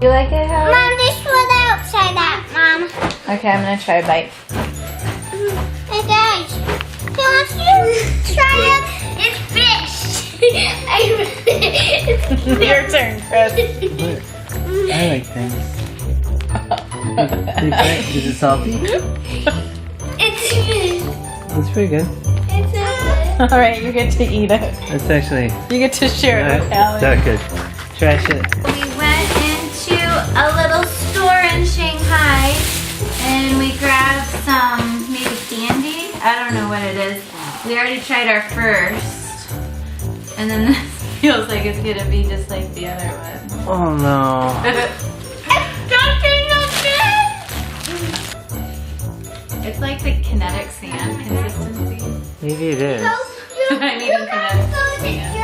You like it, Hallie? Mom, this was outside that, Mom. Okay, I'm gonna try a bite. Hey guys, can you try it? It's fish. Your turn, Chris. I like things. Is it salty? It's fish. It's pretty good. It's a All right, you get to eat it. It's actually You get to share it with Hallie. not good. Trash it. We went into a little store in Shanghai and we grabbed some maybe candy. I don't know what it is. We already tried our first. And then this feels like it's gonna be just like the other one. Oh no. It's like the kinetic sand consistency. Maybe it is. I'm eating kinetic sand.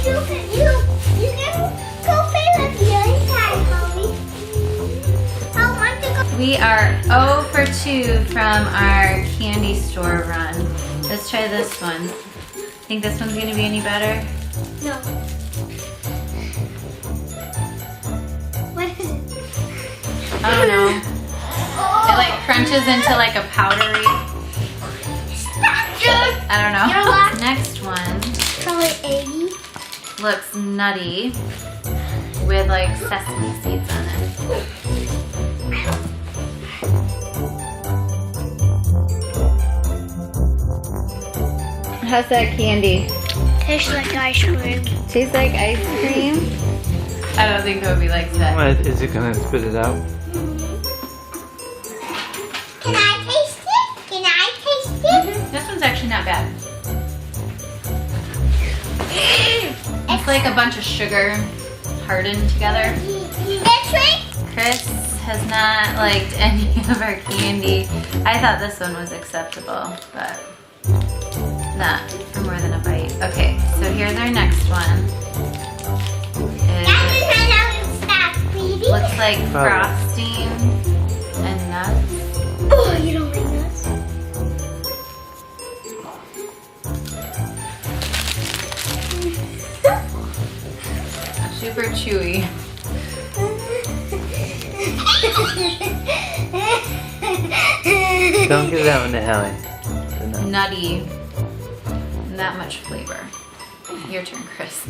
You can go play with the inside, Mommy. I want to go. We are 0 for 2 from our candy store run. Let's try this one. Think this one's gonna be any better? No. What is it? I don't know. It like crunches into like a powdery. I don't know. You're lost. Next one Probably 80. looks nutty with like sesame seeds on it. How's that candy? Tastes like ice cream. Tastes like ice cream? I don't think Kobe likes that. What, is it gonna spit it out? Can I taste it? Can I taste it? This one's actually not bad. It's like a bunch of sugar hardened together. That's right. Chris has not liked any of our candy. I thought this one was acceptable, but not for more than a bite. Okay, so here's our next one. That is how it stops, baby. Looks like frosting and nuts. Oh, you don't like nuts? Super chewy. Don't give that one to Hallie. Nutty. Not much flavor. Your turn, Chris.